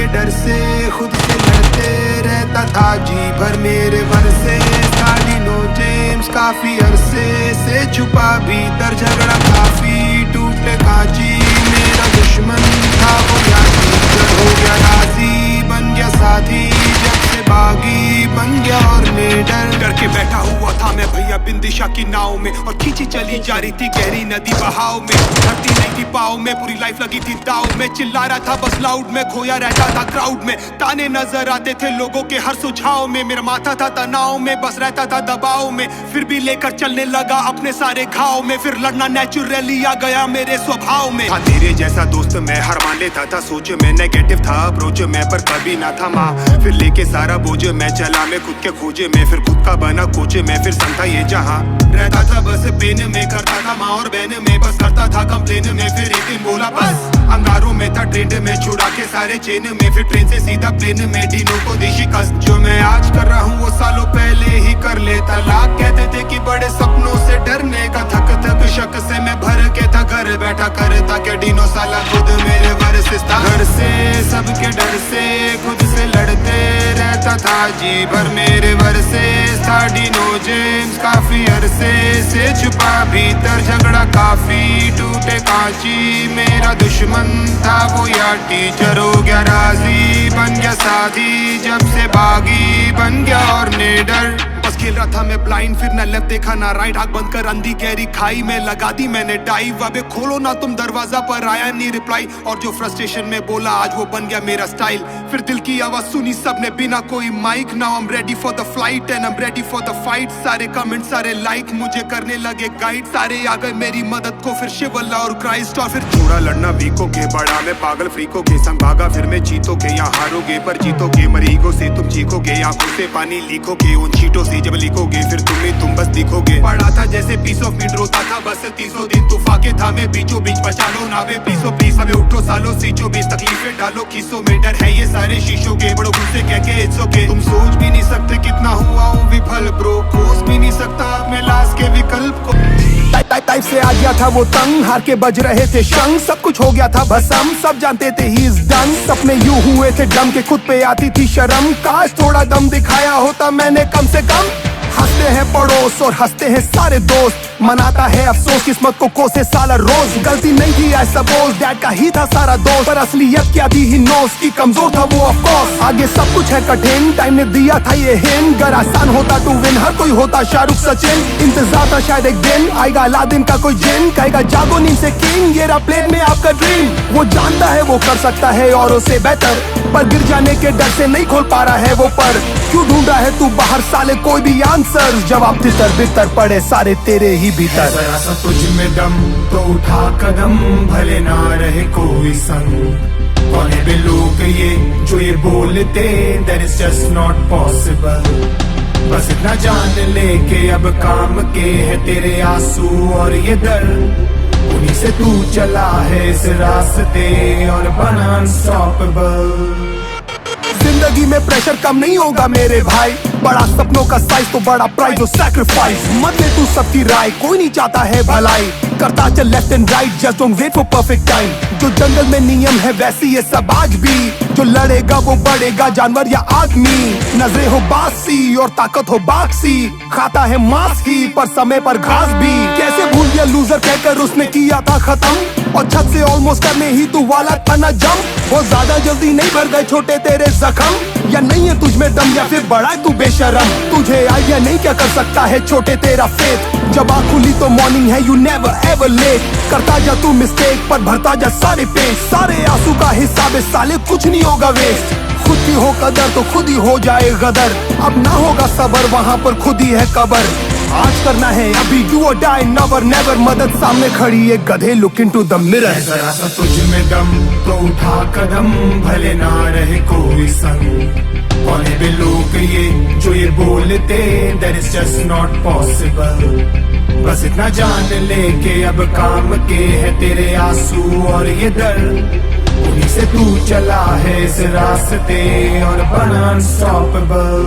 के डर से खुद से लड़ते रहता था जी भर मेरे भर से। स्टालिनो जेम्स काफी अरसे से छुपा भीतर झगड़ा काफी टूटे कांची। मेरा दुश्मन था वो यारी हो गया राजी बन गया साथी जब से बागी बन गया और निडर करके बैठा हुआ था मैं भैया बिंदिशा की नाव में और खींची चली जा रही थी गहरी नदी बहाव में। धरती नहीं थी पाव में पूरी लाइफ लगी थी दाव में। चिल्ला रहा था बस लाउड में खोया रहता था क्राउड में। ताने नजर आते थे लोगों के हर सुझाव में। मेरा माथा था तनाव में बस रहता था दबाव में। फिर भी लेकर चलने लगा अपने सारे घाव में। फिर लड़ना नेचुरली आ गया मेरे स्वभाव में। था तेरे जैसा दोस्त मैं हार मान लेता था सोच में नेगेटिव था अप्रोच में पर कभी ना था माँ। फिर लेके सारा बोझ मैं चला मैं खुद के खोजे में। फिर खुद का बना कोचे में फिर संता ये जहाँ रहता था बस पेन में करता था माँ और बहन में बस करता था कंप्लेन में। फिर एक दिन बोला बस अंगारों में था ट्रेंड में छुड़ा के सारे चेन में। फिर ट्रेन से सीधा प्लेन में डीनों को दी शिकस्त। जो मैं आज कर रहा हूँ वो सालों पहले ही कर लेता। लाख कहते थे कि बड़े सपनों से डरने का थक थक शक से मैं भर के था घर बैठा करता क्या डीनो साला खुद मेरे वर्सेस था। घर से सबके डर से खुद से लड़ते रहता था जी भर मेरे वर्सेस था। डीनो जेम्स काफी अरसे से छुपा भीतर झगड़ा काफी टूटे कांची। मेरा दुश्मन था वो यार टीचर हो गया राजी बन गया साथी जब से बागी बन गया और निडर। बस खेल रहा था मैं ब्लाइंड फिर ना लेफ्ट देखा ना राइट। आंख बंद कर अंधी गहरी खाई में लगा दी मैंने डाइव। अबे खोलो ना तुम दरवाजा पर आया नहीं रिप्लाई। और जो फ्रस्ट्रेशन में बोला आज वो बन गया मेरा स्टाइल। फिर दिल की आवाज सुनी सबने बिना कोई mike. Now I am ready for the flight and I am ready for the fight. सारे कमेंट सारे लाइक मुझे करने लगे गाइड। सारे आ गए मेरी मदद को फिर शिवल्ला और क्राइस्ट। और फिर थोड़ा लड़ना वीकोगे बड़ा मैं पागल फ्रीकोगे संग भागा फिर मैं जीतोगे या हारोगे पर जीतोगे। मरीगो से तुम चीखोगे आंखों से पानी लीकोगे उन चीटों से जब लिखोगे फिर तुम बस दिखोगे। पढ़ा था जैसे पीस ऑफ मीट रोता था बस 300 दिन तूफाके था मैं बीचों बीच बचा लो नावे प्लीज प्लीज। हमें उठो सालों सीचो बीच तकलीफें डालो खीसों में डर है ये सारे शीशों के। बड़ों मुझसे कह के इट्स ओके। तुम सोच भी नहीं सकते कितना हुआ हूँ विफल ब्रो। खोज भी नहीं सकता अपने लाश के विकल्प को। टाइप से आ गया था वो तंग हार के बज रहे थे शंख। सब कुछ हो गया था भसम सब जानते थे ही इज डन। सपने यूं हुए थे डम के खुद पे आती थी शर्म। काश थोड़ा दम दिखाया होता मैंने कम से कम। हंसते हैं पड़ोस और हंसते हैं सारे दोस्त। मनाता है अफसोस किस्मत को कोसे साला रोज। गलती नहीं की आई सपोज डैड का ही था सारा दोस्त। पर असलियत क्या थी ही नोस की कमजोर था वो ऑफ कोर्स। आगे सब कुछ है कठिन टाइम ने दिया था ये हिंट। अगर आसान होता टू विन हर कोई होता शाहरुख सचिन। इंतजार था शायद एक दिन आएगा अलादीन का कोई जिन। कहेगा जागो नींद से किंग ये रहा प्लेन में आपका ड्रीम। वो जानता है वो कर सकता है औरों से बेहतर पर गिर जाने के डर से नहीं खोल पा रहा है वो पर। क्यों ढूंढा है तू बाहर साले कोई भी आंसर। जवाब तितर बितर पड़े सारे तेरे ही भीतर। जरा सा तुझ में दम तो उठा कदम भले ना रहे कोई संग। कौन है बे लोग ये जो ये बोलते that is just not possible। बस इतना जान ले के अब काम के है तेरे आंसू और ये दर्द। उन्हीं से तू चला है इस रास्ते और बना अनस्टॉपेबल। जिंदगी में प्रेशर कम नहीं होगा मेरे भाई। बड़ा सपनों का साइज तो बड़ा प्राइस और सैक्रिफाइस। मत ले तू सबकी राय कोई नहीं चाहता है भलाई। करता चल left and right just don't wait for perfect time. जो जंगल में नियम है वैसे ये सब आज भी। जो लड़ेगा वो बढ़ेगा जानवर या आदमी। नजरें हो बासी और ताकत हो बाक्सी। खाता है मांस ही पर समय पर घास भी। कैसे भूल गया लूजर कहकर उसने किया था खत्म। और छत से ऑलमोस्ट करने ही तू वाला था ना जम। वो ज्यादा जल्दी नहीं भर गए छोटे तेरे जख्म। या नहीं है तुझ में दम या फिर बड़ा है तू बेशरम। तुझे आइडिया नहीं क्या कर सकता है छोटे तेरा फेथ। जब आँख खुली तो मॉर्निंग है यू नेवर एवर लेट। करता जा तू मिस्टेक पर भरता जा सारे पेज। सारे आंसू का हिसाब साले कुछ नहीं होगा वेस्ट। खुद की हो कदर तो खुद ही हो जाए गदर। अब ना होगा सबर वहाँ पर खुद ही है कबर। आज करना है अभी डू और डाई नेवर नेवर। मदद सामने खड़ी है गधे लुक इनटू द मिरर। जरा सा तुझ में दम तो उठा कदम भले ना रहे कोई संग। कौन है बे लोग ये जो ये बोलते that is just not possible। बस इतना जान ले के अब काम के है तेरे आंसू और ये दर्द। उन्हीं से तू चला है इस रास्ते और बना अनस्टॉपेबल।